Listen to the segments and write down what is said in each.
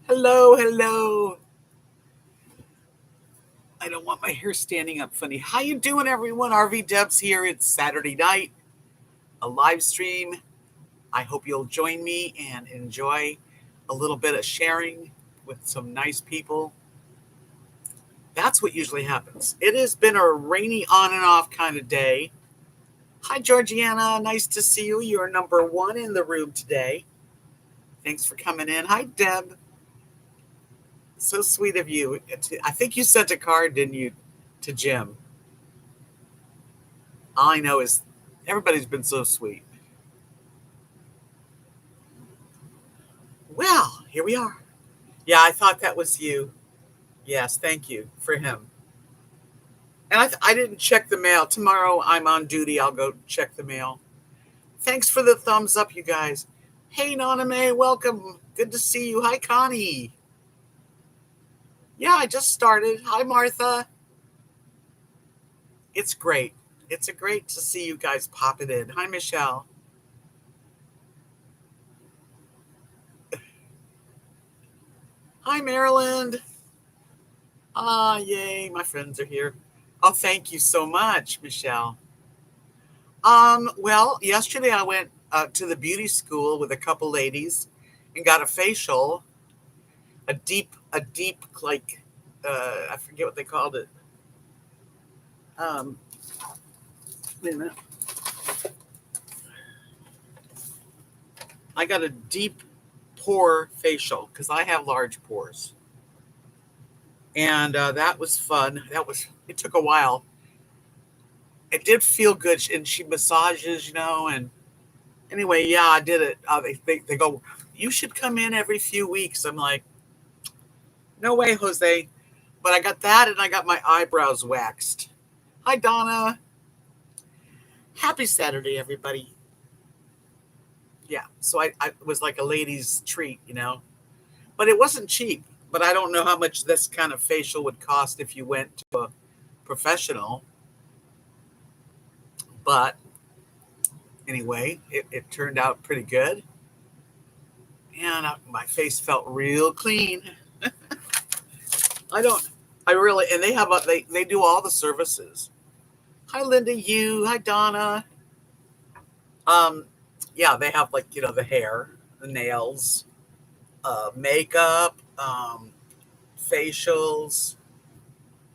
Hello, hello. I don't want my hair standing up funny. How you doing, everyone? RVDebs here. It's Saturday night, a live stream. I hope you'll join me and enjoy a little bit of sharing with some nice people. That's what usually happens. It has been a rainy on and off kind of day. Hi, Georgiana. Nice to see you. You're number one in the room today. Thanks for coming in. Hi, Deb. So sweet of you. I think you sent a card, didn't you, to Jim? All I know is everybody's been so sweet. Well, here we are. Yeah, I thought that was you. Yes, thank you for him. And I didn't check the mail. Tomorrow I'm on duty. I'll go check the mail. Thanks for the thumbs up, you guys. Hey, Naname, welcome. Good to see you. Hi, Connie. Yeah, I just started. Hi, Martha. It's great. It's great to see you guys popping in. Hi, Michelle. Hi, Maryland. Ah, yay, my friends are here. Oh, thank you so much, Michelle. Well, yesterday I went to the beauty school with a couple ladies and got a facial, a deep, like, I forget what they called it. Wait a minute. I got a deep pore facial because I have large pores. And that was fun. It took a while. It did feel good. And she massages, and anyway, yeah, I did it. They go, you should come in every few weeks. I'm like, no way, Jose. But I got that and I got my eyebrows waxed. Hi, Donna. Happy Saturday, everybody. Yeah, so I was like a lady's treat, But it wasn't cheap. But I don't know how much this kind of facial would cost if you went to a professional. But anyway, it turned out pretty good. And my face felt real clean. I really, and they do all the services. Hi, Linda, Hi, Donna. Um, yeah, they have like, the hair, the nails, makeup, facials,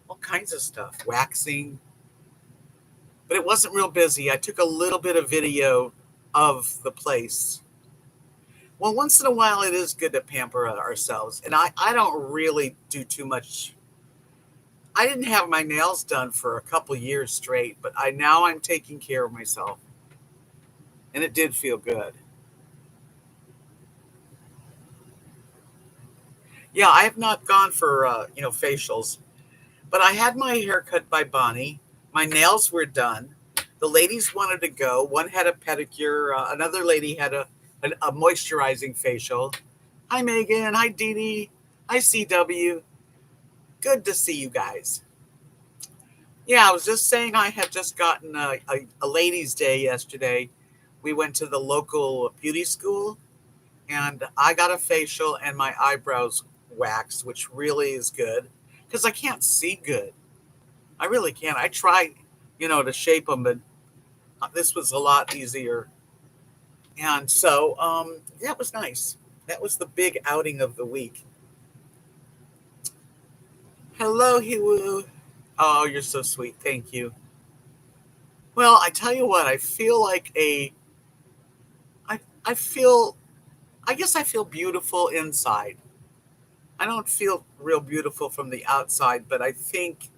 all kinds of stuff, waxing. But it wasn't real busy. I took a little bit of video of the place. Well, once in a while, it is good to pamper ourselves. And I don't really do too much. I didn't have my nails done for a couple years straight, but now I'm taking care of myself. And it did feel good. Yeah, I have not gone for, facials. But I had my hair cut by Bonnie. My nails were done. The ladies wanted to go. One had a pedicure. Another lady had a moisturizing facial. Hi, Megan. Hi, Dee Dee. Hi, CW. Good to see you guys. Yeah, I was just saying I had just gotten a ladies' day yesterday. We went to the local beauty school, and I got a facial and my eyebrows waxed, which really is good because I can't see good. I really can't. I tried, to shape them, but this was a lot easier. And so that was nice. That was the big outing of the week. Hello, Hiwu. Oh, you're so sweet. Thank you. Well, I tell you what, I feel like I guess I feel beautiful inside. I don't feel real beautiful from the outside, but I think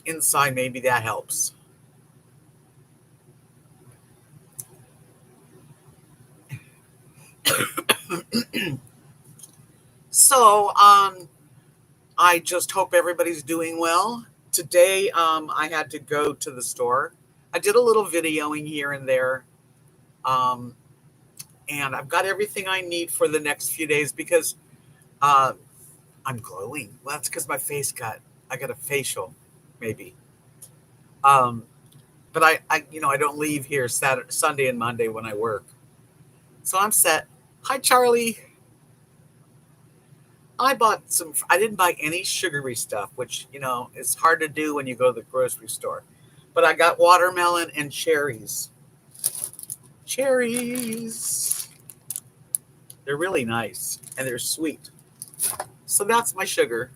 inside maybe that helps. So, I just hope everybody's doing well. Today, I had to go to the store. I did a little videoing here and there. Um, and I've got everything I need for the next few days because uh, I'm glowing. Well, that's because I got a facial, maybe. Um, but I don't leave here Sunday and Monday when I work. So I'm set. Hi, Charlie. I bought some. I didn't buy any sugary stuff, which is hard to do when you go to the grocery store. But I got watermelon and cherries. Cherries. They're really nice and they're sweet. So that's my sugar.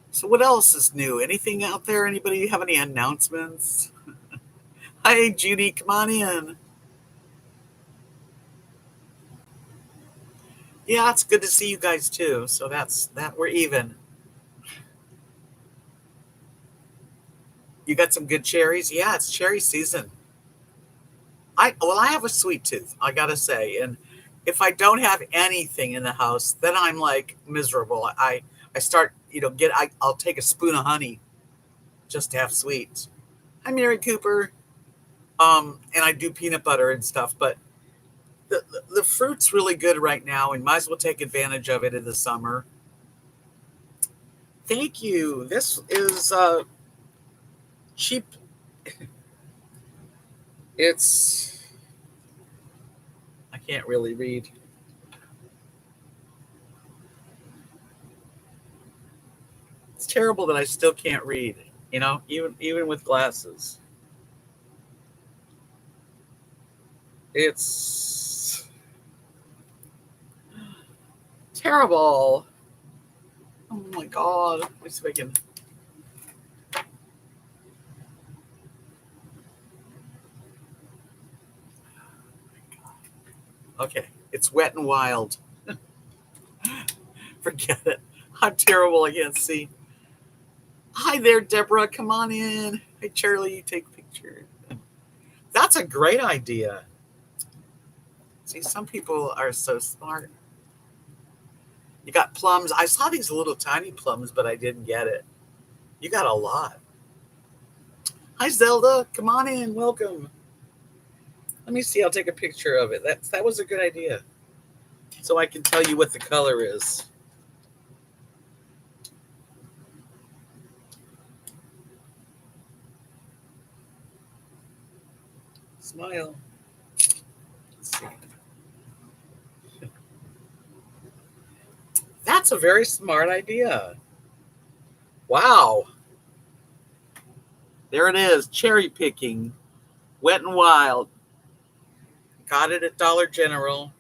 So what else is new? Anything out there? Anybody have any announcements? Hi, Judy, come on in. Yeah, it's good to see you guys too. So that's that. We're even. You got some good cherries? Yeah, it's cherry season. I have a sweet tooth, I gotta say, and if I don't have anything in the house, then I'm like miserable. I start I'll take a spoon of honey just to have sweets. I'm Mary Cooper, and I do peanut butter and stuff, but the fruit's really good right now, and might as well take advantage of it in the summer. Thank you. This is cheap. It's I can't really read. It's terrible that I still can't read. Even with glasses. It's terrible. Oh my god. Let me see if I can. Okay. It's wet and wild. Forget it. I'm terrible. I can't see. Hi there, Deborah. Come on in. Hey, Charlie, take pictures. That's a great idea. See, some people are so smart. You got plums. I saw these little tiny plums, but I didn't get it. You got a lot. Hi, Zelda. Come on in. Welcome. Let me see. I'll take a picture of it. That was a good idea. So I can tell you what the color is. Smile. Let's see. That's a very smart idea. Wow. There it is. Cherry picking. Wet and wild. Got it at Dollar General.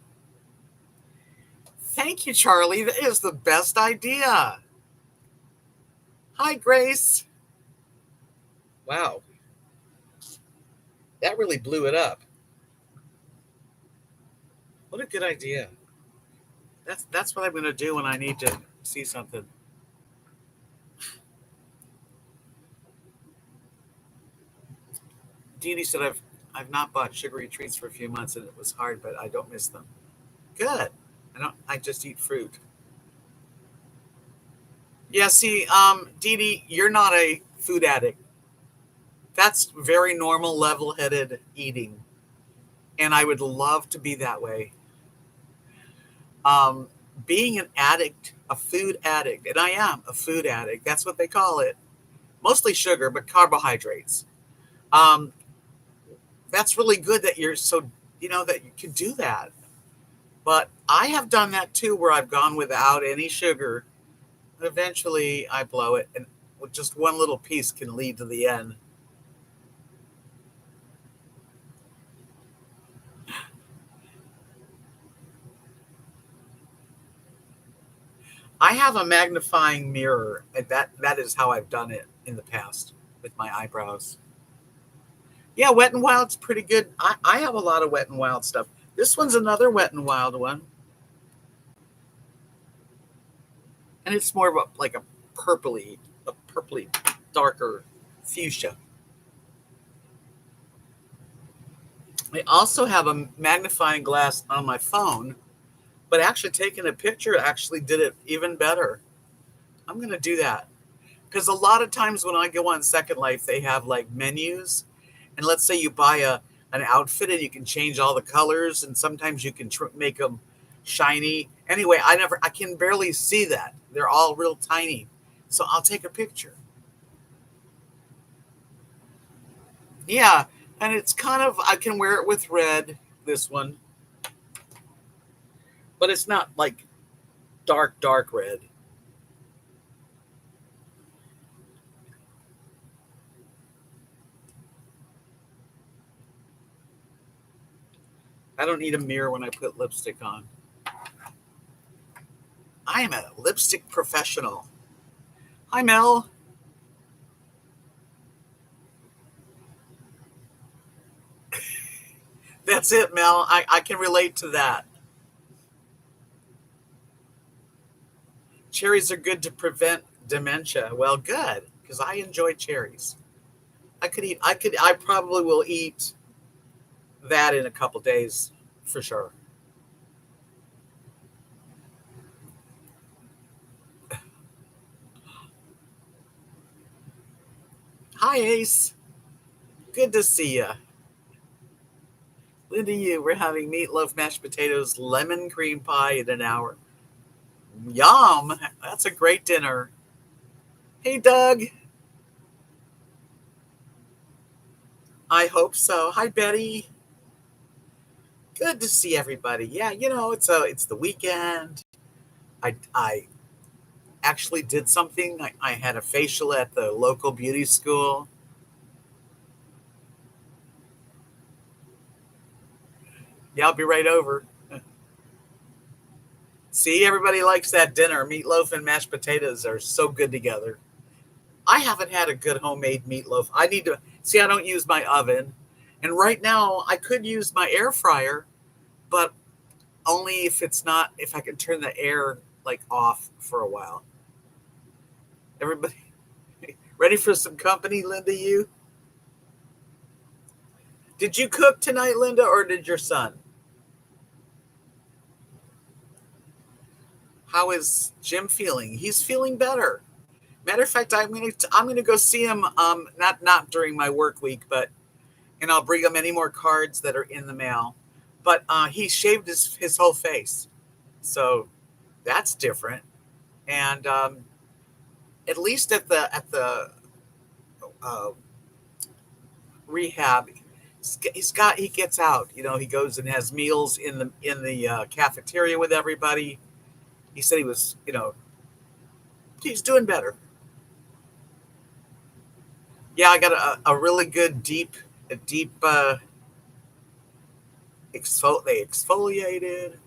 Thank you, Charlie. That is the best idea. Hi, Grace. Wow. That really blew it up. What a good idea. That's what I'm going to do when I need to see something. Dee Dee said I've not bought sugary treats for a few months and it was hard, but I don't miss them. Good. I just eat fruit. Yeah, see, Dee Dee, you're not a food addict. That's very normal, level-headed eating, and I would love to be that way. Um, Being an addict, a food addict, and I am a food addict. That's what they call it. Mostly sugar, but carbohydrates. Um, that's really good that you're so that you can do that. But I have done that too, where I've gone without any sugar. Eventually, I blow it, and with just one little piece can lead to the end. I have a magnifying mirror, and that is how I've done it in the past with my eyebrows. Yeah, Wet and Wild's pretty good. I have a lot of Wet and Wild stuff. This one's another Wet and Wild one, and it's more of like a purpley, darker fuchsia. I also have a magnifying glass on my phone, but actually taking a picture actually did it even better. I'm going to do that because a lot of times when I go on Second Life, they have like menus, and let's say you buy an outfit and you can change all the colors, and sometimes you can make them shiny. Anyway, I can barely see that. They're all real tiny, so I'll take a picture. Yeah, and it's kind of I can wear it with red. This one, but it's not like dark red. I don't need a mirror when I put lipstick on. I am a lipstick professional. Hi, Mel. That's it, Mel. I can relate to that. Cherries are good to prevent dementia. Well, good, because I enjoy cherries. I probably will eat that in a couple days for sure. Hi, Ace. Good to see you. Linda, we're having meatloaf, mashed potatoes, lemon cream pie in an hour. Yum. That's a great dinner. Hey, Doug. I hope so. Hi, Betty. Good to see everybody. Yeah, it's the weekend. I actually did something. I had a facial at the local beauty school. Yeah, I'll be right over. See, everybody likes that dinner. Meatloaf and mashed potatoes are so good together. I haven't had a good homemade meatloaf. I need to see. I don't use my oven, and right now I could use my air fryer, but only if I can turn the air like off for a while. Everybody ready for some company, Linda? Did you cook tonight, Linda, or did your son? How is Jim feeling? He's feeling better. Matter of fact, I'm gonna go see him. Not during my work week, but and I'll bring him any more cards that are in the mail. But he shaved his whole face, so that's different. And at least at the uh, rehab, he gets out. He goes and has meals in the cafeteria with everybody. He said he was, he's doing better. Yeah, I got a really good deep they exfoliated.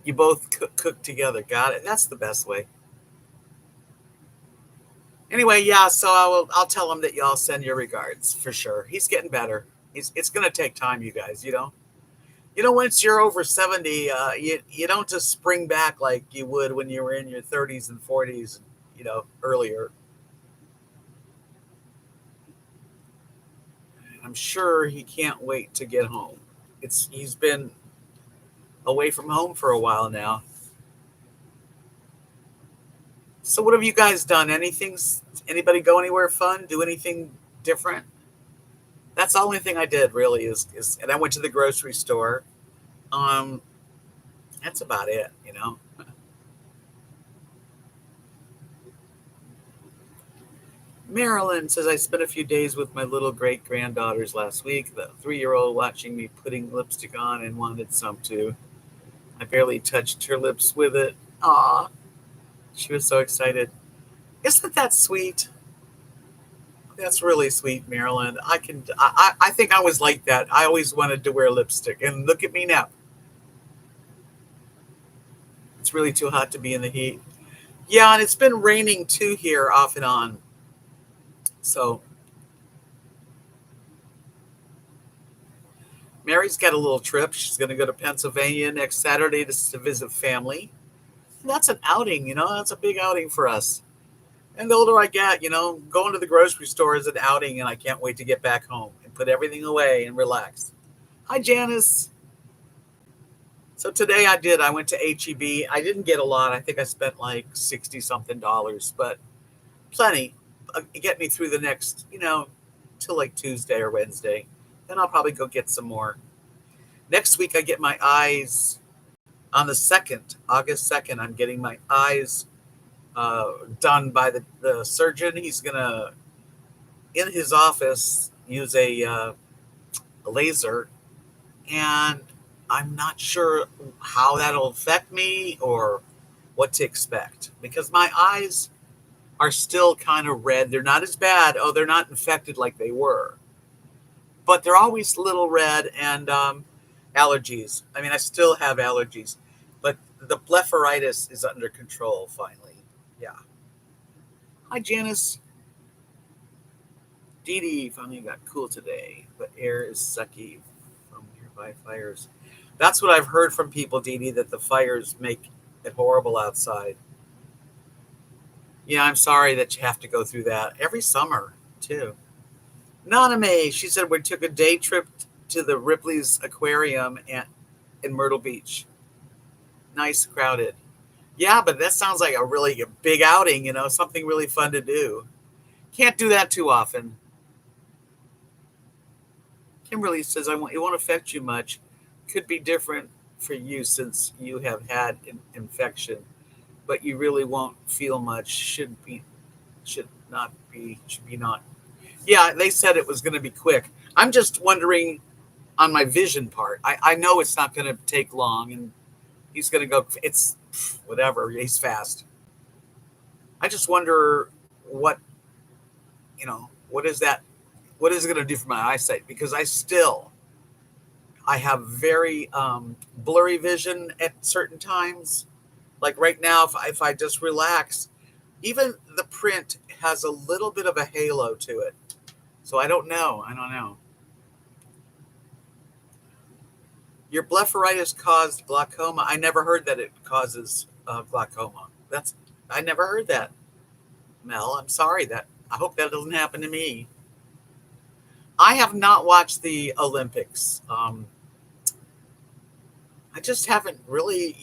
You both cook together. Got it. That's the best way. Anyway, yeah. So I'll tell him that y'all send your regards for sure. He's getting better. It's gonna take time, you guys. Once you're over 70, you don't just spring back like you would when you were in your 30s and 40s. Earlier. I'm sure he can't wait to get home. He's been away from home for a while now. So what have you guys done? Anybody go anywhere fun? Do anything different? That's the only thing I did really is and I went to the grocery store. Um, that's about it. Marilyn says I spent a few days with my little great granddaughters last week. The 3-year-old watching me putting lipstick on and wanted some too. I barely touched her lips with it. Aw, she was so excited. Isn't that sweet? That's really sweet, Marilyn. I think I was like that. I always wanted to wear lipstick, and look at me now. It's really too hot to be in the heat. Yeah, and it's been raining too here off and on. So Mary's got a little trip. She's going to go to Pennsylvania next Saturday to visit family. And that's an outing, That's a big outing for us. And the older I get, going to the grocery store is an outing, and I can't wait to get back home and put everything away and relax. Hi, Janice. So today I did. I went to HEB. I didn't get a lot. I think I spent like 60 something dollars, but plenty. Get me through the next, till like Tuesday or Wednesday. Then I'll probably go get some more. Next week I get my eyes on the 2nd, August 2nd. I'm getting my eyes done by the surgeon. He's going to, in his office, use a laser and I'm not sure how that'll affect me or what to expect because my eyes are still kind of red. They're not as bad. Oh, they're not infected like they were, but they're always a little red and allergies. I mean, I still have allergies, but the blepharitis is under control finally. Yeah. Hi, Janice. Dee Dee finally got cool today, but air is sucky from nearby fires. That's what I've heard from people, Dee Dee, that the fires make it horrible outside. Yeah, I'm sorry that you have to go through that every summer, too. Naname, she said we took a day trip to the Ripley's Aquarium in Myrtle Beach. Nice, crowded. Yeah, but that sounds like a really big outing, something really fun to do. Can't do that too often. Kimberly says, it won't affect you much. Could be different for you since you have had an infection, but you really won't feel much. Should be not. Yeah, they said it was going to be quick. I'm just wondering on my vision part. I know it's not going to take long, and he's going to go. It's whatever. He's fast. I just wonder what what is that? What is it going to do for my eyesight? Because I have very blurry vision at certain times. Like right now, if I just relax, even the print has a little bit of a halo to it. So I don't know. I don't know. Your blepharitis caused glaucoma. I never heard that it causes glaucoma. I never heard that, Mel. I'm sorry that I hope that doesn't happen to me. I have not watched the Olympics. I just haven't really,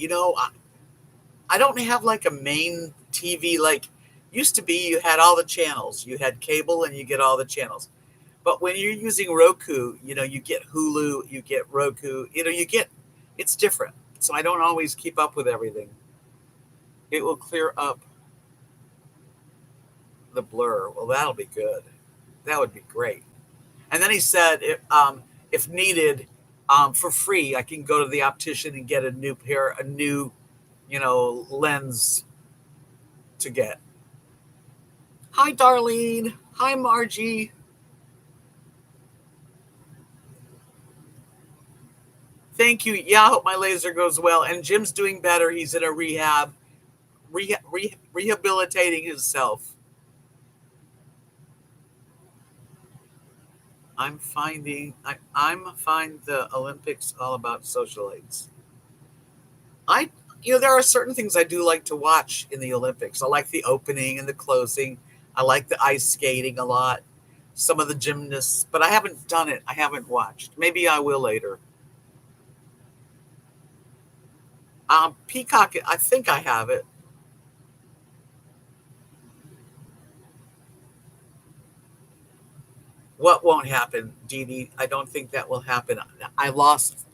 I don't have like a main TV like used to be. You had all the channels. You had cable and you get all the channels. But when you're using Roku, you get Hulu, you get Roku, it's different. So I don't always keep up with everything. It will clear up the blur. Well, that'll be good. That would be great. And then he said, if needed, for free, I can go to the optician and get a new, lens to get. Hi, Darlene. Hi, Margie. Thank you. Yeah, I hope my laser goes well. And Jim's doing better. He's in a rehab, rehabilitating himself. I'm find the Olympics all about socialites. I there are certain things I do like to watch in the Olympics. I like the opening and the closing. I like the ice skating a lot. Some of the gymnasts, but I haven't done it. I haven't watched. Maybe I will later. Peacock, I think I have it. What won't happen, Dee Dee? I don't think that will happen. I lost.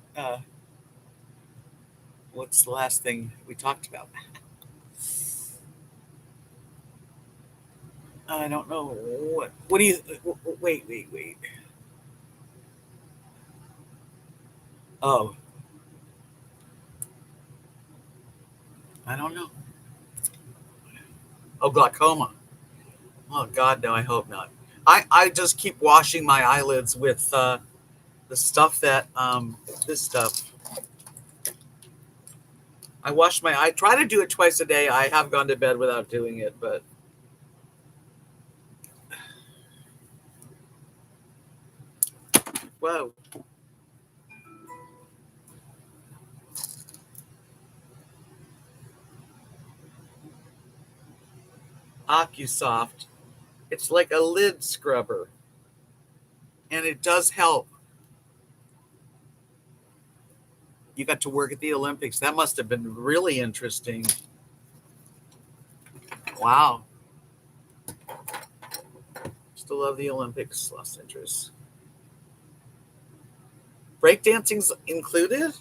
What's the last thing we talked about? I don't know. What do you? Wait. Oh, I don't know. Oh, glaucoma. Oh God, no. I hope not. I just keep washing my eyelids with the stuff that this stuff. I try to do it twice a day. I have gone to bed without doing it, but whoa. OcuSoft. It's like a lid scrubber, and it does help. You got to work at the Olympics. That must have been really interesting. Wow. Still love the Olympics. Lost interest. Breakdancing's included?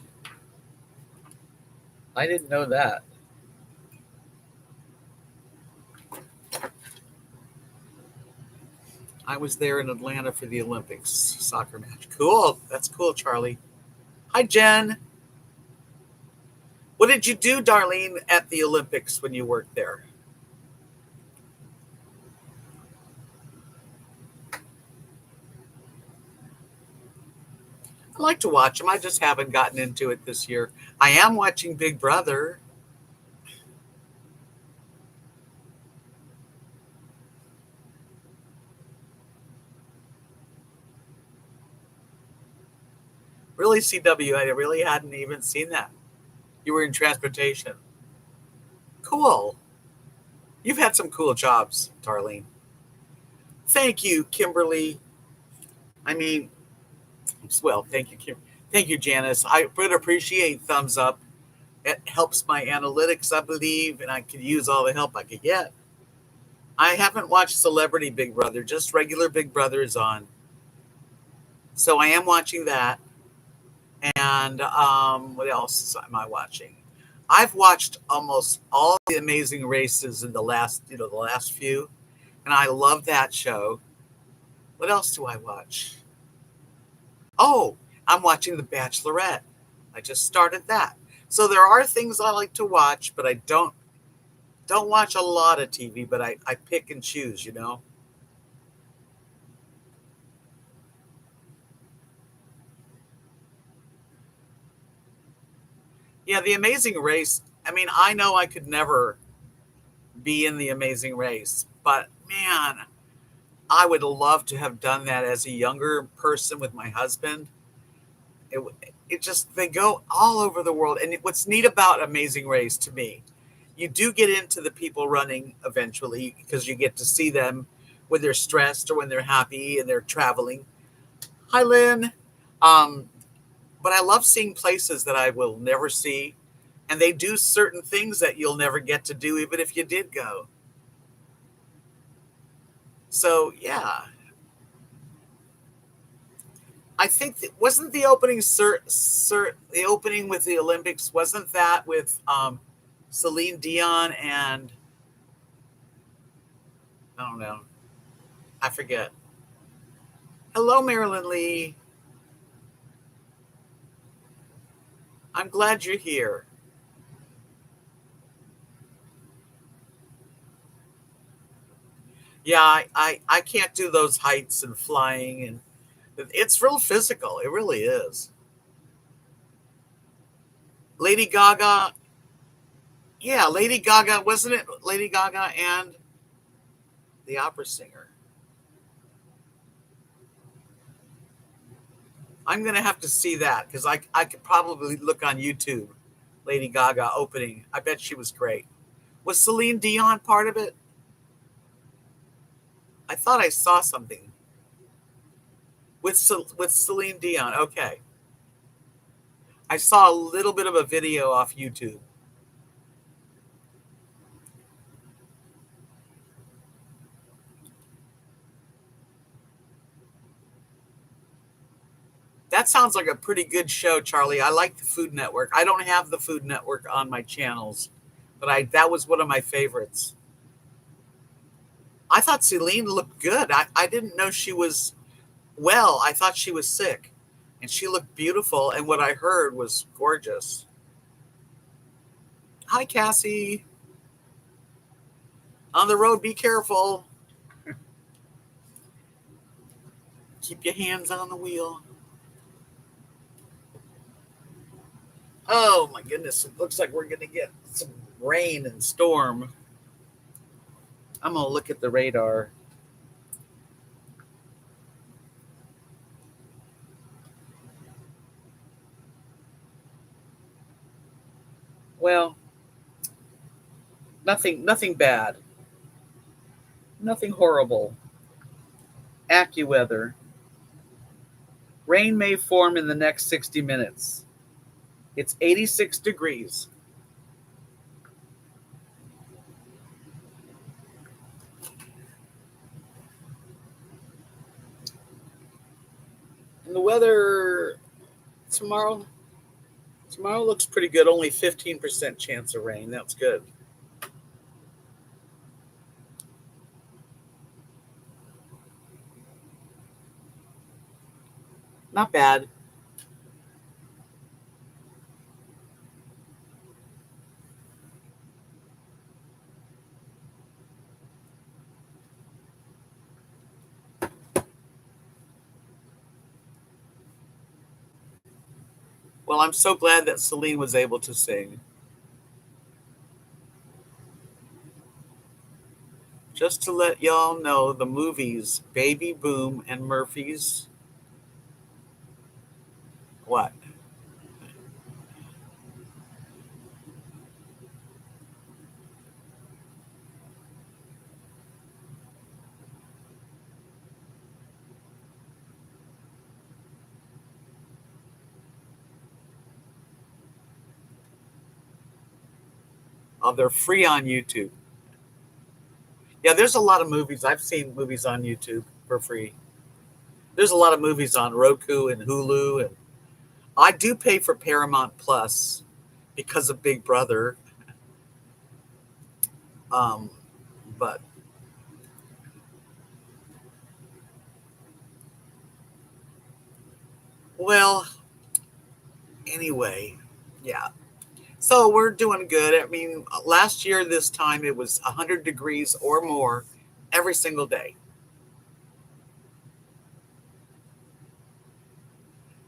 I didn't know that. I was there in Atlanta for the Olympics soccer match. Cool. That's cool, Charlie. Hi, Jen. What did you do, Darlene, at the Olympics when you worked there? I like to watch them. I just haven't gotten into it this year. I am watching Big Brother. Really, CW, I really hadn't even seen that. You were in transportation. Cool. You've had some cool jobs, Darlene. Thank you, Kimberly. I mean, well, thank you, Kim. Thank you, Janice. I would appreciate thumbs up. It helps my analytics, I believe, and I could use all the help I could get. I haven't watched Celebrity Big Brother, just regular Big Brother is on. So I am watching that. And what else am I watching? I've watched almost all the Amazing Races in the last few, and I love that show. What else do I watch? Oh, I'm watching The Bachelorette. I just started that. So there are things I like to watch, but I don't watch a lot of TV, but I pick and choose, you know. Yeah, The Amazing Race. I mean, I know I could never be in The Amazing Race, but man, I would love to have done that as a younger person with my husband. It it just they go all over the world, and what's neat about Amazing Race to me, you do get into the people running eventually because you get to see them when they're stressed or when they're happy and they're traveling. Hi, Lynn. Um, but I love seeing places that I will never see, and they do certain things that you'll never get to do even if you did go. So yeah, I think that wasn't the opening the opening with the Olympics wasn't that with Celine Dion and I don't know, I forget. Hello, Marilyn Lee. I'm glad you're here. Yeah, I can't do those heights and flying, and it's real physical. It really is. Lady Gaga, yeah, Lady Gaga, wasn't it Lady Gaga and the opera singer? I'm gonna have to see that because I could probably look on YouTube. Lady Gaga opening. I bet she was great. Was Celine Dion part of it? I thought I saw something with Celine Dion. Okay, I saw a little bit of a video off YouTube. That sounds like a pretty good show, Charlie. I like the Food Network. I don't have the Food Network on my channels, but I that was one of my favorites. I thought Celine looked good. I didn't know she was well. I thought she was sick, and she looked beautiful. And what I heard was gorgeous. Hi, Cassie. On the road, be careful. Keep your hands on the wheel. Oh my goodness! It looks like we're gonna get some rain and storm. I'm gonna look at the radar. Well, nothing bad. Nothing horrible. AccuWeather. Rain may form in the next 60 minutes. It's 86 degrees. And the weather tomorrow tomorrow looks pretty good. Only 15% chance of rain. That's good. Not bad. Well, I'm so glad that Celine was able to sing. Just to let y'all know, the movies Baby Boom and Murphy's. What? Oh, they're free on YouTube. Yeah, there's a lot of movies. I've seen movies on YouTube for free. There's a lot of movies on Roku and Hulu, and I do pay for Paramount Plus because of Big Brother. Um, but well, anyway, yeah. So we're doing good. I mean, last year this time it was 100 degrees or more every single day.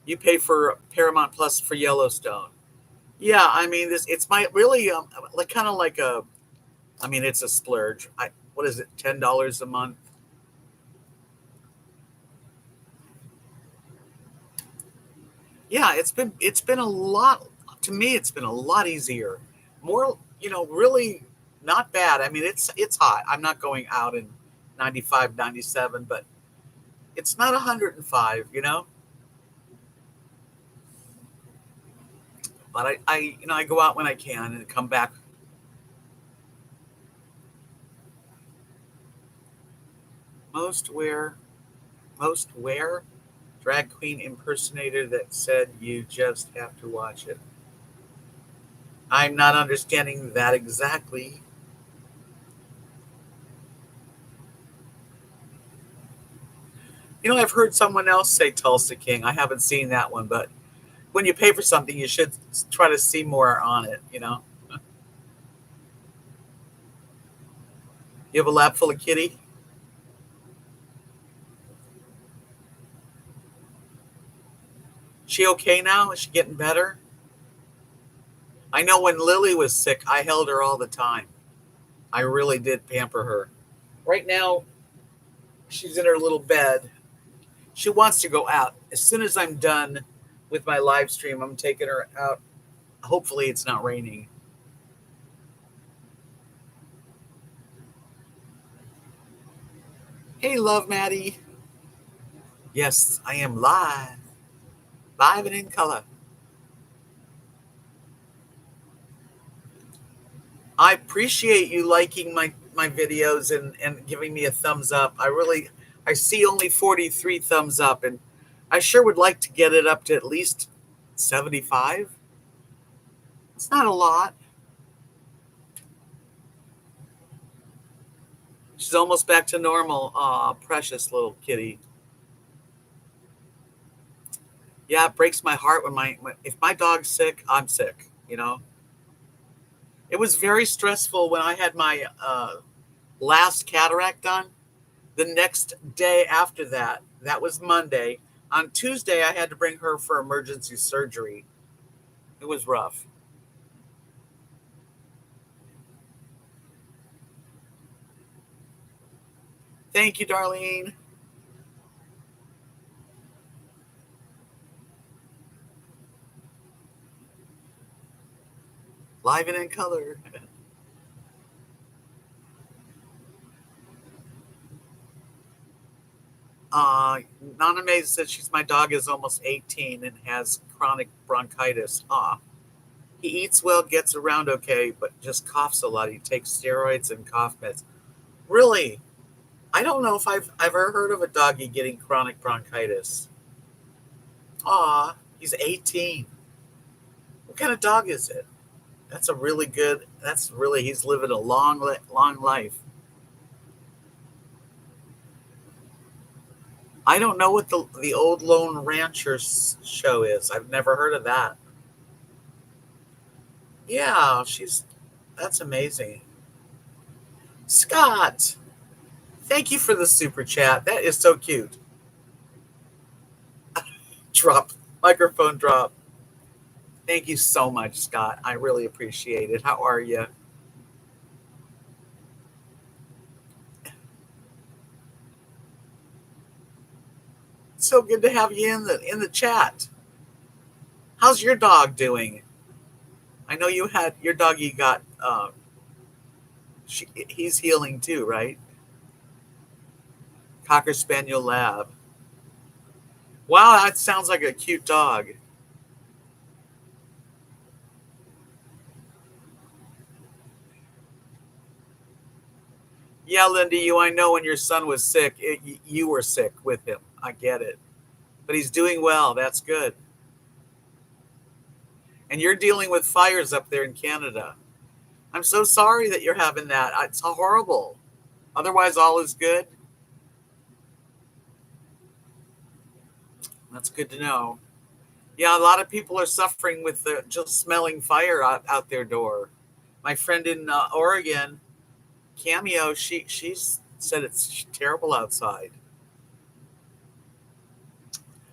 You pay for Paramount Plus for Yellowstone. Yeah, I mean this. It's my really like kind of like a. I mean, it's a splurge. What is it? $10 a month. Yeah, it's been a lot to me. It's been a lot easier, more really not bad. I mean, it's hot. I'm not going out in 95, 97, but it's not 105. But I go out when I can and come back. Most wear most wear drag queen impersonator that said you just have to watch it. I'm not understanding that exactly. I've heard someone else say Tulsa King. I haven't seen that one, but when you pay for something, you should try to see more on it. You have a lap full of kitty. She okay now? Is she getting better? I know when Lily was sick, I held her all the time. I really did pamper her. Right now, she's in her little bed. She wants to go out. As soon as I'm done with my live stream, I'm taking her out. Hopefully, it's not raining. Hey, love Maddie. Yes, I am live and in color. I appreciate you liking my videos and giving me a thumbs up. I see only 43 thumbs up, and I sure would like to get it up to at least 75. It's not a lot. She's almost back to normal. Aw, precious little kitty. Yeah, it breaks my heart if my dog's sick, I'm sick. It was very stressful when I had my last cataract done. The next day after that was Monday. On Tuesday, I had to bring her for emergency surgery. It was rough. Thank you, Darlene. Live and in color. Uh, Nana May said my dog is almost 18 and has chronic bronchitis. He eats well, gets around okay, but just coughs a lot. He takes steroids and cough meds. Really? I don't know if I've ever heard of a doggy getting chronic bronchitis. He's 18. What kind of dog is it? He's living a long life. I don't know what the old Lone Rancher show is. I've never heard of that. Yeah, that's amazing. Scott, thank you for the super chat. That is so cute. Drop, microphone drop. Thank you so much, Scott. I really appreciate it. How are you? So good to have you in the chat. How's your dog doing? I know you had your doggy got he's healing too, right? Cocker Spaniel Lab. Wow, that sounds like a cute dog. Yeah, Linda, I know when your son was sick, you were sick with him. I get it. But he's doing well. That's good. And you're dealing with fires up there in Canada. I'm so sorry that you're having that. It's horrible. Otherwise, all is good. That's good to know. Yeah, a lot of people are suffering with just smelling fire out their door. My friend in Oregon, Cameo, she's said it's terrible outside.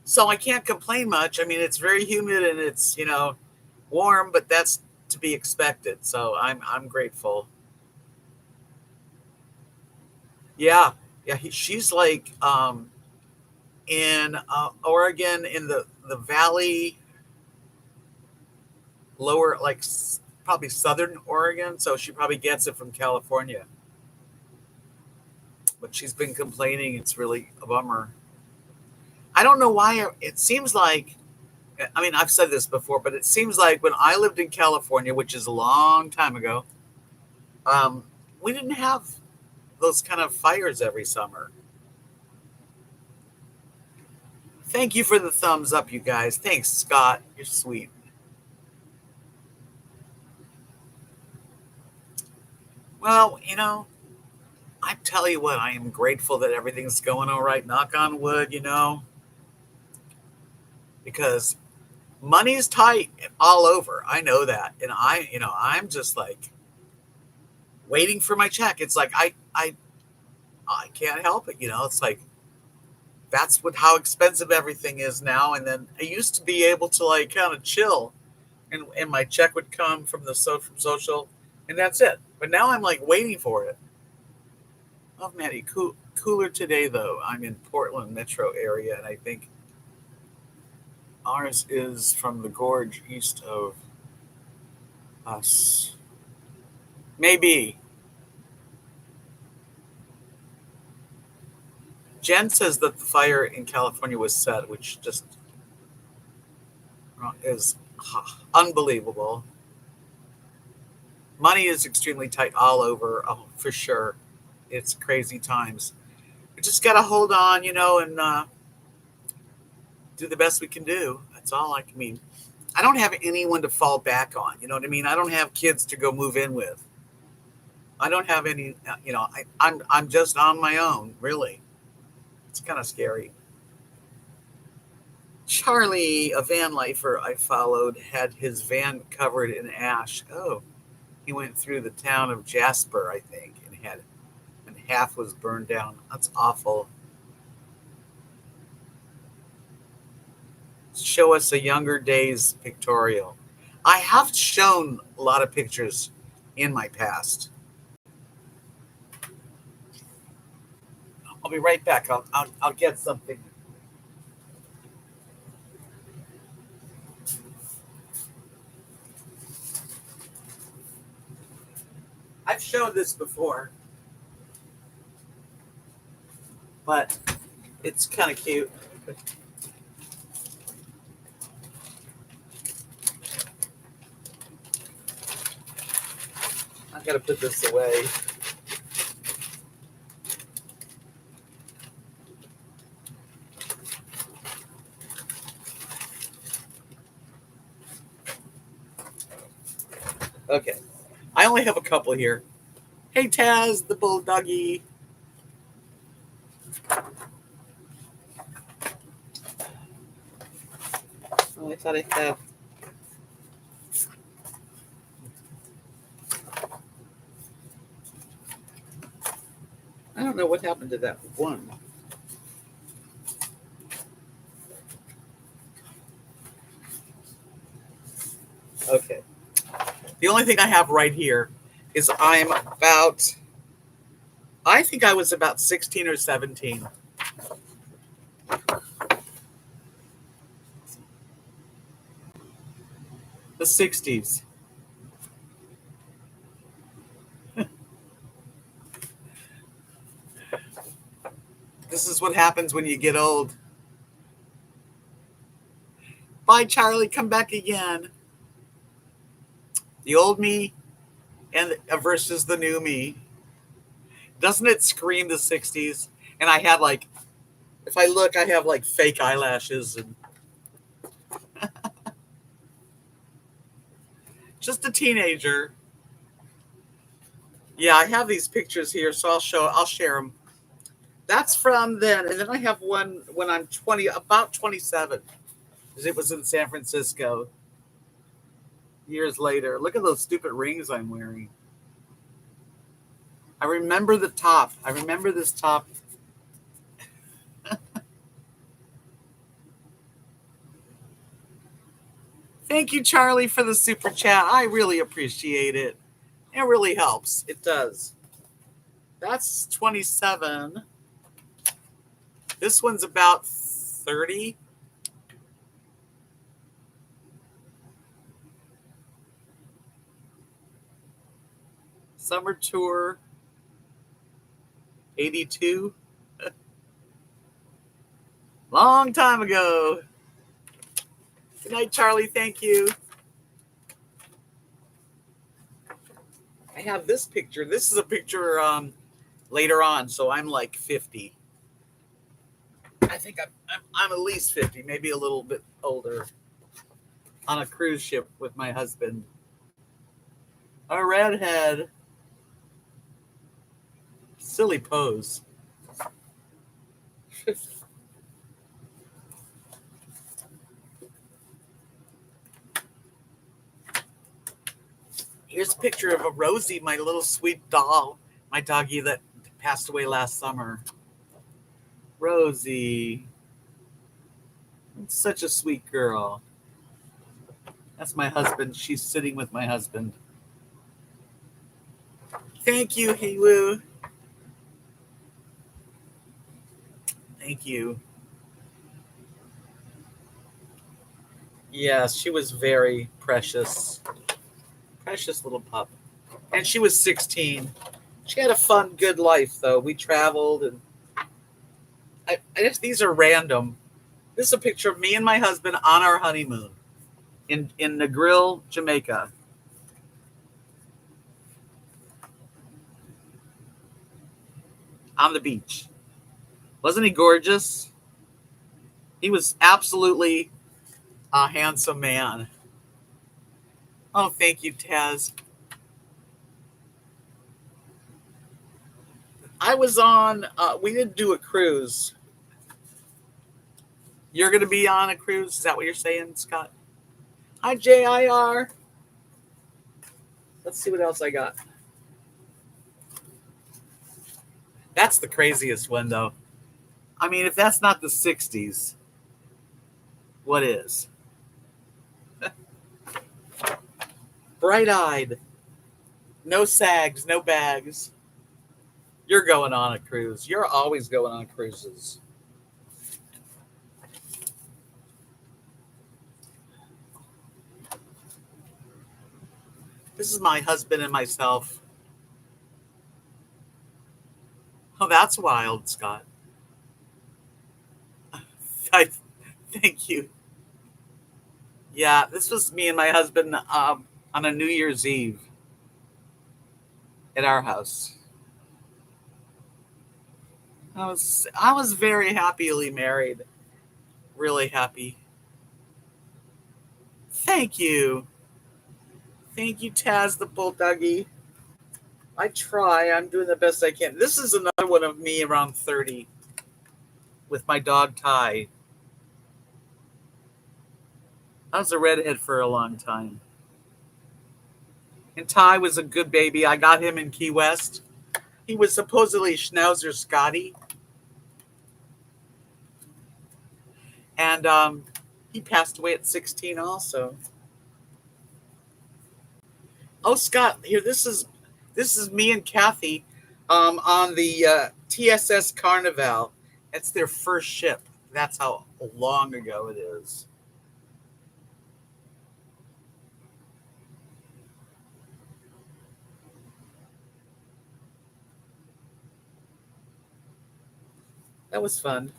So I can't complain much. I mean, it's very humid and it's warm, but that's to be expected. So I'm grateful. Yeah, yeah. She's like in Oregon in the valley, lower like probably southern Oregon. So she probably gets it from California. But she's been complaining. It's really a bummer. I don't know why. It seems like, I mean, I've said this before, but it seems like when I lived in California, which is a long time ago, um, we didn't have those kind of fires every summer. Thank you for the thumbs up, you guys. Thanks, Scott. You're sweet. Well, I tell you what, I am grateful that everything's going all right. Knock on wood, because money's tight all over. I know that, and I'm just like waiting for my check. It's like I can't help it. It's like that's what how expensive everything is now. And then I used to be able to like kind of chill, and my check would come from from social, and that's it. But now I'm like waiting for it. Oh man, cooler today though. I'm in Portland metro area, and I think ours is from the gorge east of us. Maybe. Jen says that the fire in California was set, which just is unbelievable. Money is extremely tight all over. Oh, for sure. It's crazy times. We just got to hold on, and do the best we can do. That's all I can mean. I don't have anyone to fall back on. You know what I mean? I don't have kids to go move in with. I don't have any. I'm just on my own. Really, it's kind of scary. Charlie, a van lifer I followed, had his van covered in ash. Oh, he went through the town of Jasper, I think, and half was burned down. That's awful. Show us a younger days pictorial. I have shown a lot of pictures in my past. I'll be right back. I'll get something. I've shown this before, but it's kind of cute. I gotta put this away. Okay. I only have a couple here. Hey, Taz, the bulldoggy. Oh, I thought I had. I don't know what happened to that one. The only thing I have right here is I think I was about 16 or 17. The 60s. This is what happens when you get old. Bye, Charlie. Come back again. The old me and versus the new me. Doesn't it scream the 60s? And I had like, if I look, I have like fake eyelashes and just a teenager. Yeah, I have these pictures here, so I'll share them. That's from then, and then I have one when I'm 20, about 27, because it was in San Francisco years later. Look at those stupid rings I'm wearing. I remember the top. I remember this top. Thank you, Charlie, for the super chat. I really appreciate it. It really helps. It does. That's 27. This one's about 30. Summer tour, 82. Long time ago. Good night, Charlie. Thank you. I have this picture. This is a picture later on, so I'm like 50. I think I'm at least 50, maybe a little bit older. On a cruise ship with my husband. A redhead. Silly pose. Here's a picture of a Rosie, my little sweet doll, my doggie that passed away last summer. Rosie. Such a sweet girl. That's my husband. She's sitting with my husband. Thank you, Heiwu. Thank you. Yes, she was very precious. Precious little pup. And she was 16. She had a fun, good life, though. We traveled, and I guess these are random. This is a picture of me and my husband on our honeymoon in Negril, Jamaica. On the beach. Wasn't he gorgeous? He was absolutely a handsome man. Oh, thank you, Taz. I was on, we didn't do a cruise. You're going to be on a cruise? Is that what you're saying, Scott? Hi, JIR. Let's see what else I got. That's the craziest one, though. I mean, if that's not the 60s, what is? Bright-eyed. No sags, no bags. You're going on a cruise. You're always going on cruises. This is my husband and myself. Oh, that's wild, Scott. Thank you. Yeah, this was me and my husband on a New Year's Eve at our house. I was very happily married. Really happy. Thank you. Thank you, Taz the Bulldoggy. I try. I'm doing the best I can. This is another one of me around 30 with my dog Ty. I was a redhead for a long time. And Ty was a good baby. I got him in Key West. He was supposedly Schnauzer Scotty. And he passed away at 16 also. Oh, Scott, here. This is me and Kathy, on the TSS Carnival. It's their first ship. That's how long ago it is. That was fun.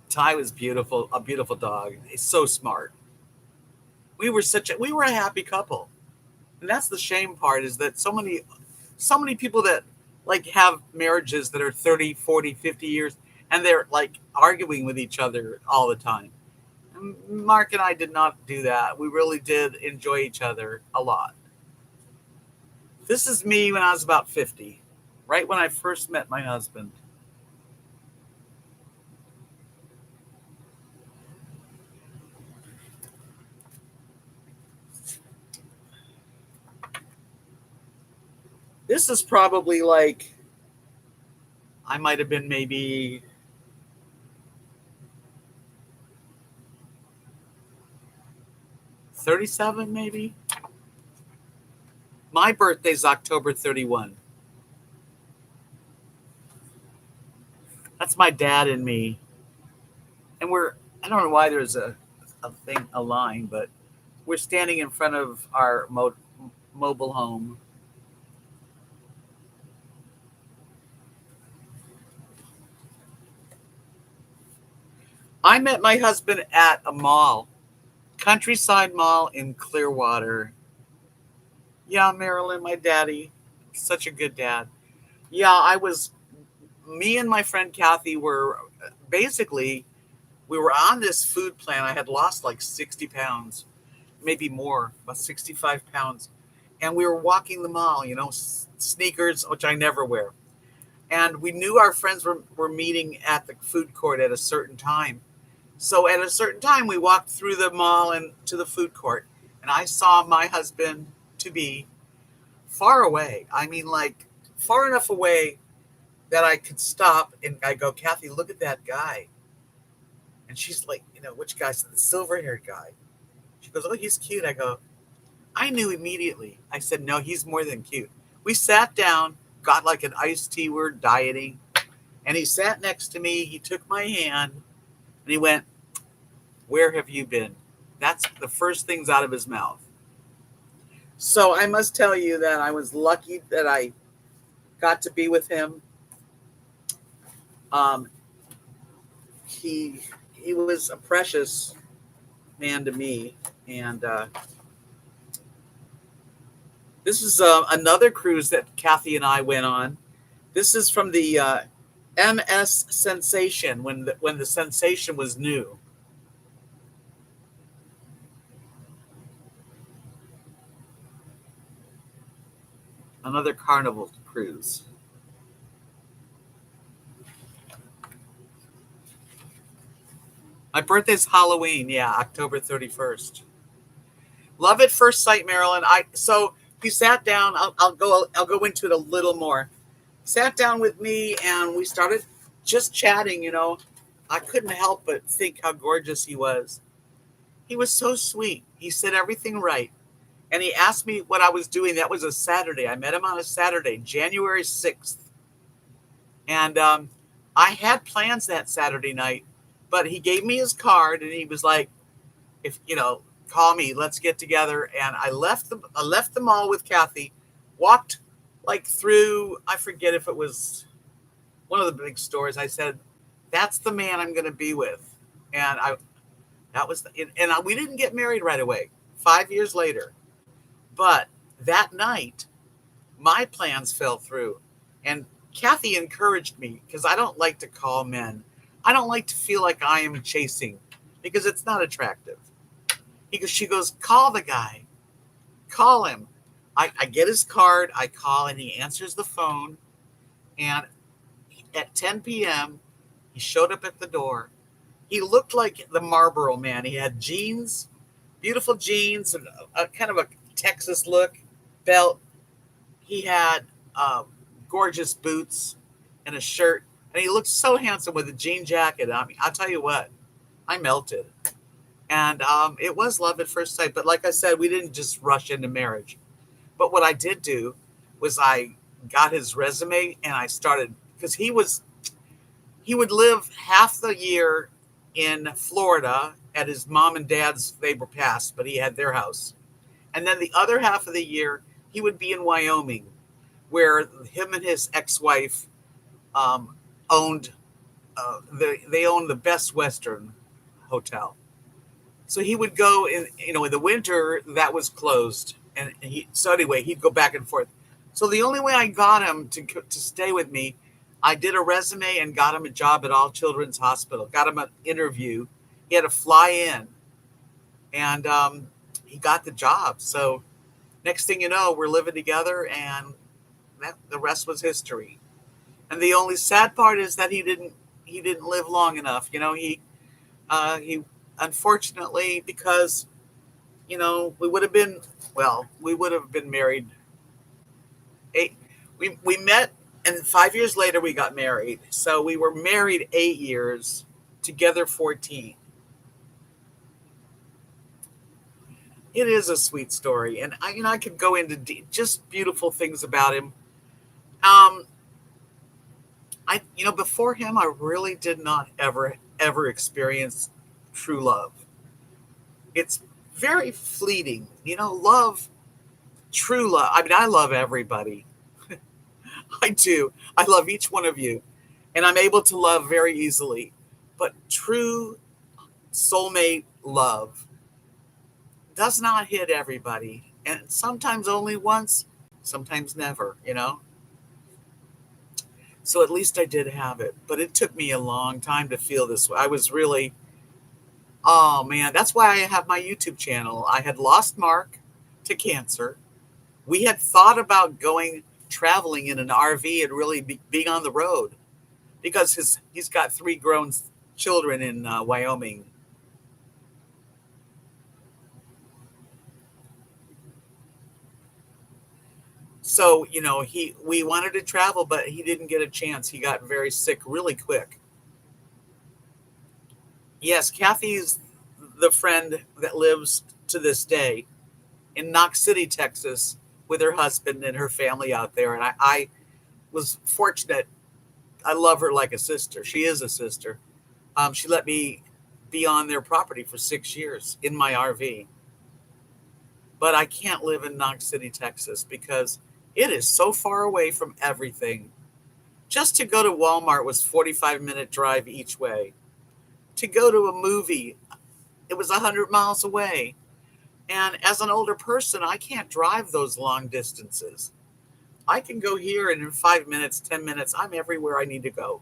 Ty was beautiful, a beautiful dog. He's so smart. We were a happy couple, and that's the shame part is that so many people that like have marriages that are 30, 40, 50 years, and they're like arguing with each other all the time. Mark and I did not do that. We really did enjoy each other a lot. This is me when I was about 50, right when I first met my husband. This is probably like, I might have been maybe 37, maybe. My birthday's October 31. That's my dad and me. And I don't know why there's a line, but we're standing in front of our mobile home. I met my husband at a mall, Countryside Mall in Clearwater. Yeah, Marilyn, my daddy, such a good dad. Yeah, me and my friend Kathy were basically, we were on this food plan. I had lost like 60 pounds, maybe more, about 65 pounds. And we were walking the mall, sneakers, which I never wear. And we knew our friends were meeting at the food court at a certain time. So at a certain time, we walked through the mall and to the food court. And I saw my husband to be far away. I mean, like far enough away that I could stop and I go, Kathy, look at that guy. And she's like, which guy? So the silver haired guy. She goes, oh, he's cute. I go, I knew immediately. I said, no, he's more than cute. We sat down, got like an iced tea. We're dieting. And he sat next to me. He took my hand and he went, where have you been? That's the first things out of his mouth. So I must tell you that I was lucky that I got to be with him. Um, he was a precious man to me, and this is another cruise that Kathy and I went on. This is from the MS Sensation when the Sensation was new. Another Carnival cruise. My birthday's Halloween. Yeah, October 31st. Love at first sight, Marilyn. So he sat down. I'll go into it a little more. Sat down with me and we started just chatting. I couldn't help but think how gorgeous he was. He was so sweet. He said everything right. And he asked me what I was doing. That was a Saturday. I met him on a Saturday, January 6th. And I had plans that Saturday night, but he gave me his card and he was like, if call me, let's get together. And I left the mall with Kathy, walked like through, I forget if it was one of the big stores. I said, that's the man I'm going to be with. And that was, we didn't get married right away, 5 years later. But that night, my plans fell through. And Kathy encouraged me because I don't like to call men. I don't like to feel like I am chasing because it's not attractive. She goes, call the guy, call him. I get his card, I call, and he answers the phone. And at 10 p.m., he showed up at the door. He looked like the Marlboro Man. He had jeans, beautiful jeans, and a kind of a Texas look, belt. He had gorgeous boots and a shirt. And he looked so handsome with a jean jacket. I mean, I'll tell you what, I melted. And it was love at first sight. But like I said, we didn't just rush into marriage. But what I did do was I got his resume and I started, because he would live half the year in Florida at his mom and dad's. They were passed, but he had their house. And then the other half of the year, he would be in Wyoming, where him and his ex-wife um, owned. They owned the Best Western Hotel. So he would go in, in the winter that was closed, and so anyway he'd go back and forth. So the only way I got him to stay with me, I did a resume and got him a job at All Children's Hospital. Got him an interview. He had to fly in, and he got the job. So next thing you know, we're living together, and the rest was history. And the only sad part is that he didn't live long enough. He unfortunately, because we would have been married. Eight, we met, and 5 years later we got married. So we were married 8 years, together 14. It is a sweet story, and I could go into just beautiful things about him. Um, before him, I really did not ever experience true love. It's very fleeting, love, true love. I mean, I love everybody. I do. I love each one of you, and I'm able to love very easily. But true soulmate love does not hit everybody, and sometimes only once, sometimes never. So at least I did have it, but it took me a long time to feel this way. I was really, oh man, that's why I have my YouTube channel. I had lost Mark to cancer. We had thought about going traveling in an RV and really being on the road, because he's got three grown children in Wyoming. So we wanted to travel, but he didn't get a chance. He got very sick really quick. Yes, Kathy's the friend that lives to this day in Knox City, Texas, with her husband and her family out there. And I was fortunate. I love her like a sister. She is a sister. She let me be on their property for 6 years in my RV. But I can't live in Knox City, Texas, because it is so far away from everything. Just to go to Walmart was 45-minute drive each way. To go to a movie, it was 100 miles away. And as an older person, I can't drive those long distances. I can go here, and in 5 minutes, 10 minutes, I'm everywhere I need to go.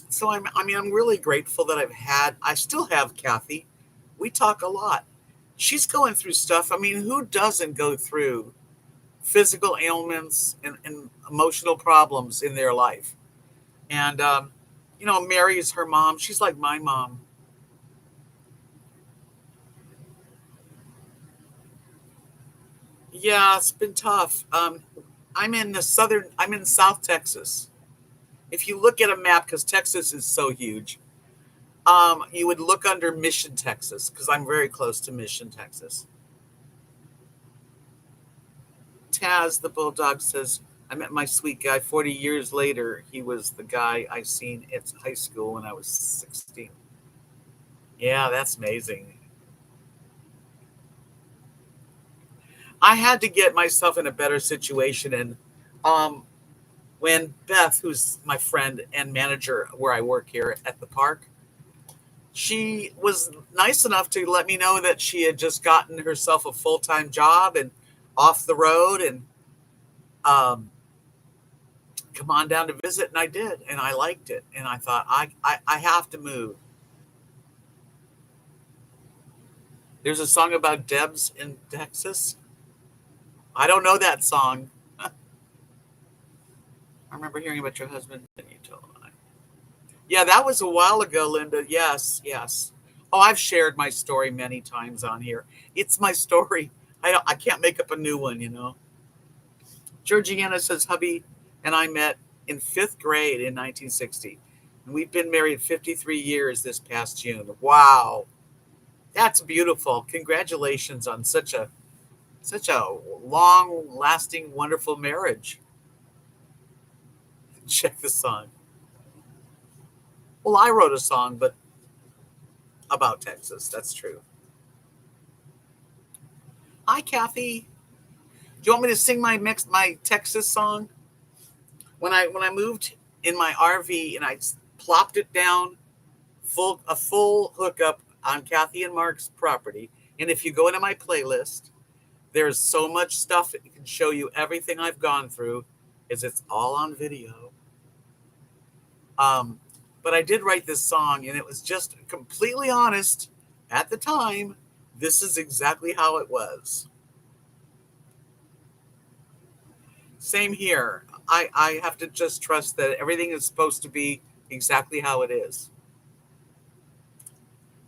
So I'm really grateful that I still have Kathy. We talk a lot. She's going through stuff. I mean, who doesn't go through physical ailments and emotional problems in their life? And, Mary is her mom. She's like my mom. Yeah, it's been tough. I'm in South Texas. If you look at a map, because Texas is so huge, you would look under Mission, Texas, because I'm very close to Mission, Texas. Taz, the bulldog, says, I met my sweet guy 40 years later. He was the guy I seen at high school when I was 16. Yeah, that's amazing. I had to get myself in a better situation. And um, when Beth, who's my friend and manager where I work here at the park, she was nice enough to let me know that she had just gotten herself a full-time job and off the road, and um, come on down to visit. And I did, and I liked it. And I thought, I have to move. There's a song about Debs in Texas. I don't know that song. I remember hearing about your husband, and you told me. Yeah, that was a while ago, Linda. Yes, yes. Oh, I've shared my story many times on here. It's my story. I can't make up a new one. Georgiana says, hubby and I met in fifth grade in 1960. We've been married 53 years this past June. Wow. That's beautiful. Congratulations on such a long lasting wonderful marriage. Check the song. Well, I wrote a song but about Texas. That's true. Hi Kathy. Do you want me to sing my Texas song? When I moved in my RV and I plopped it down a full hookup on Kathy and Mark's property. And if you go into my playlist, there's so much stuff that can show you everything I've gone through, is it's all on video. Um, but I did write this song, and it was just completely honest at the time. This is exactly how it was. Same here. I have to just trust that everything is supposed to be exactly how it is.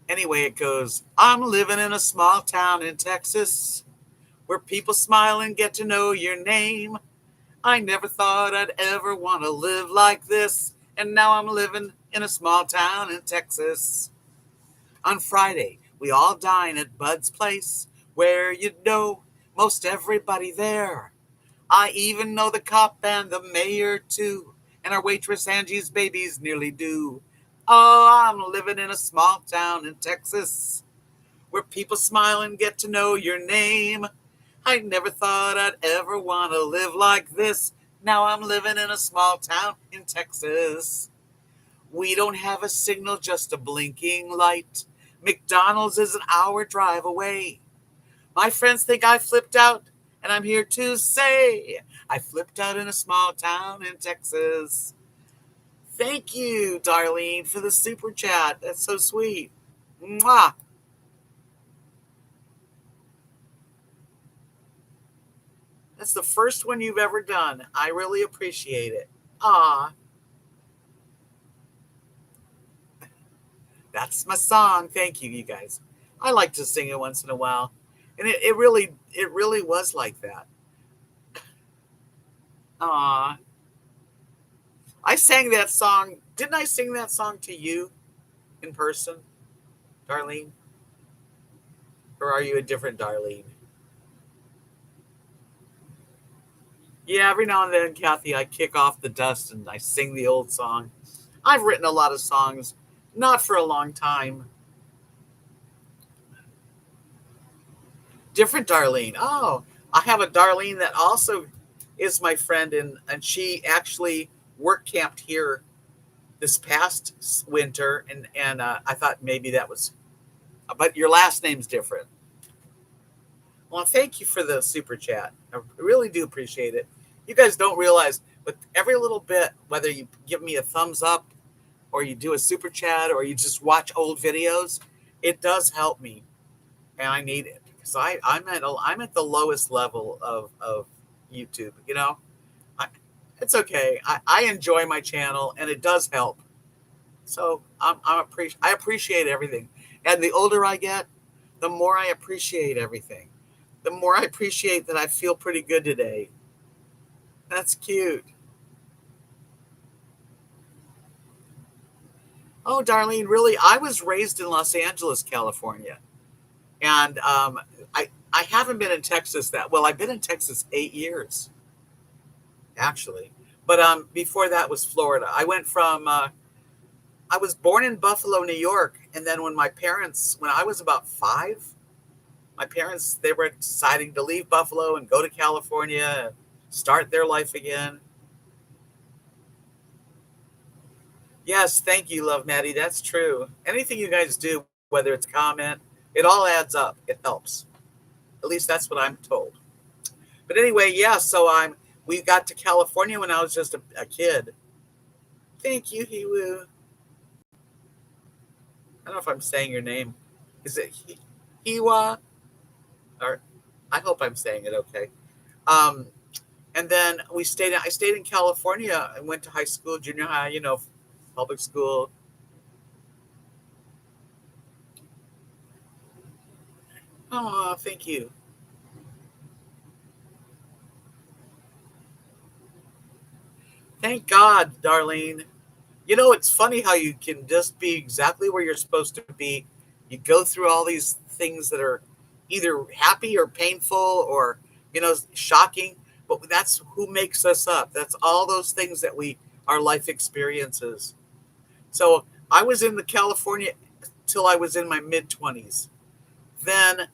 Anyway, it goes, I'm living in a small town in Texas where people smile and get to know your name. I never thought I'd ever want to live like this, and now I'm living in a small town in Texas. On Friday, we all dine at Bud's place, where you'd know most everybody there. I even know the cop and the mayor too, and our waitress Angie's baby's nearly due. Oh, I'm living in a small town in Texas, where people smile and get to know your name. I never thought I'd ever want to live like this. Now I'm living in a small town in Texas. We don't have a signal, just a blinking light. McDonald's is an hour drive away. My friends think I flipped out, and I'm here to say I flipped out in a small town in Texas. Thank you, Darlene, for the super chat. That's so sweet. Mwah. That's the first one you've ever done. I really appreciate it. Ah, that's my song. Thank you, you guys. I like to sing it once in a while. And it really was like that. Ah, I sang that song. Didn't I sing that song to you in person, Darlene? Or are you a different Darlene? Yeah, every now and then, Kathy, I kick off the dust and I sing the old song. I've written a lot of songs, not for a long time. Different Darlene. Oh, I have a Darlene that also is my friend, and she actually work camped here this past winter, and I thought maybe that was, but your last name's different. Well, thank you for the super chat. I really do appreciate it. You guys don't realize, but every little bit, whether you give me a thumbs up or you do a super chat or you just watch old videos, it does help me, and I need it because I'm at the lowest level of YouTube. I, it's okay. I enjoy my channel, and it does help. So I appreciate everything, and the older I get, the more I appreciate everything. The more I appreciate that I feel pretty good today. That's cute. Oh, Darlene, really? I was raised in Los Angeles, California, and I haven't been in Texas that well. I've been in Texas 8 years, actually, but before that was Florida. I was born in Buffalo, New York, and then when I was about 5, my parents they were deciding to leave Buffalo and go to California and start their life again. Yes, thank you, Love Maddie. That's true. Anything you guys do, whether it's a comment, it all adds up. It helps. At least that's what I'm told. But anyway, yeah. So we got to California when I was just a kid. Thank you, Hiwu. I don't know if I'm saying your name. Is it Hiwa? Or I hope I'm saying it okay. Um, and then I stayed in California and went to high school, junior high, public school. Oh, thank you. Thank God, Darlene. You know, it's funny how you can just be exactly where you're supposed to be. You go through all these things that are either happy or painful or, shocking, but that's who makes us up. That's all those things that our life experiences. So I was in the California till I was in my mid 20s. Then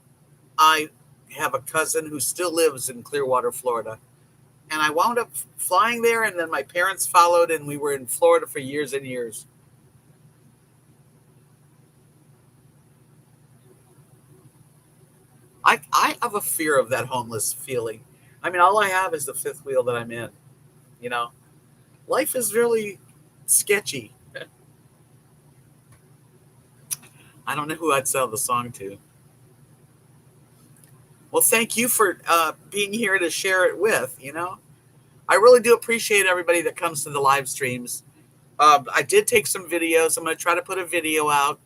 I have a cousin who still lives in Clearwater, Florida. And I wound up flying there, and then my parents followed, and we were in Florida for years and years. I have a fear of that homeless feeling. I mean, all I have is the fifth wheel that I'm in. You know, life is really sketchy. I don't know who I'd sell the song to. Well, thank you for being here to share it with. I really do appreciate everybody that comes to the live streams. I did take some videos. I'm going to try to put a video out.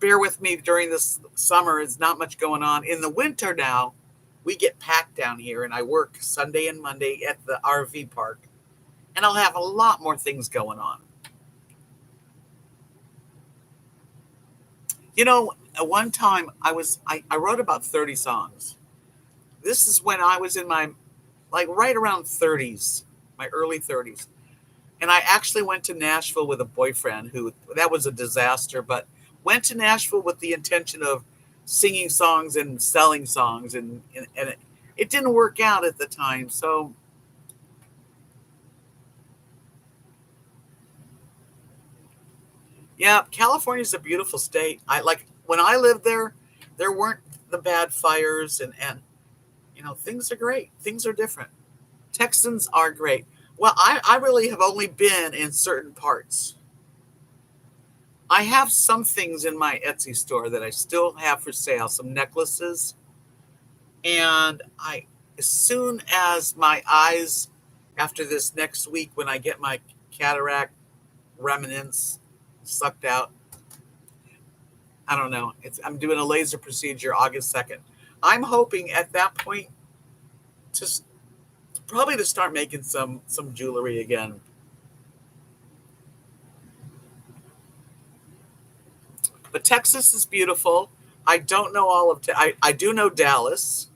Bear with me during this summer. It's not much going on. In the winter now, we get packed down here, and I work Sunday and Monday at the RV park, and I'll have a lot more things going on. At one time I wrote about 30 songs. This is when I was in my right around 30s, my early 30s. And I actually went to Nashville with a boyfriend who that was a disaster, but went to Nashville with the intention of singing songs and selling songs, and it didn't work out at the time. So yeah, California's a beautiful state. I like when I lived there, there weren't the bad fires, and things are great. Things are different. Texans are great. Well, I really have only been in certain parts. I have some things in my Etsy store that I still have for sale, some necklaces. And as soon as my eyes, after this next week, when I get my cataract remnants sucked out, I don't know. I'm doing a laser procedure August 2nd. I'm hoping at that point to probably to start making some jewelry again. But Texas is beautiful. I don't know all of I do know Dallas.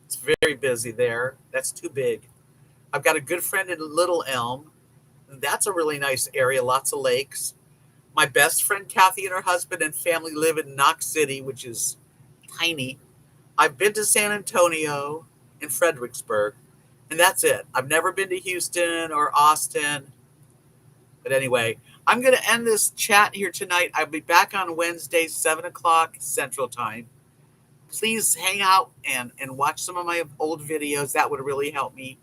It's very busy there. That's too big. I've got a good friend in Little Elm. That's a really nice area, lots of lakes. My best friend Kathy and her husband and family live in Knox City, which is tiny. I've been to San Antonio and Fredericksburg, and that's it. I've never been to Houston or Austin. But anyway, I'm going to end this chat here tonight. I'll be back on Wednesday, 7 o'clock Central Time. Please hang out and watch some of my old videos. That would really help me.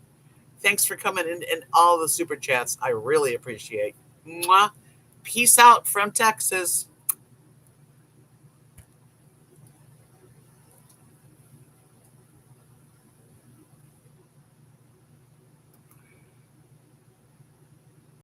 Thanks for coming in and all the super chats. I really appreciate. Mwah. Peace out from Texas.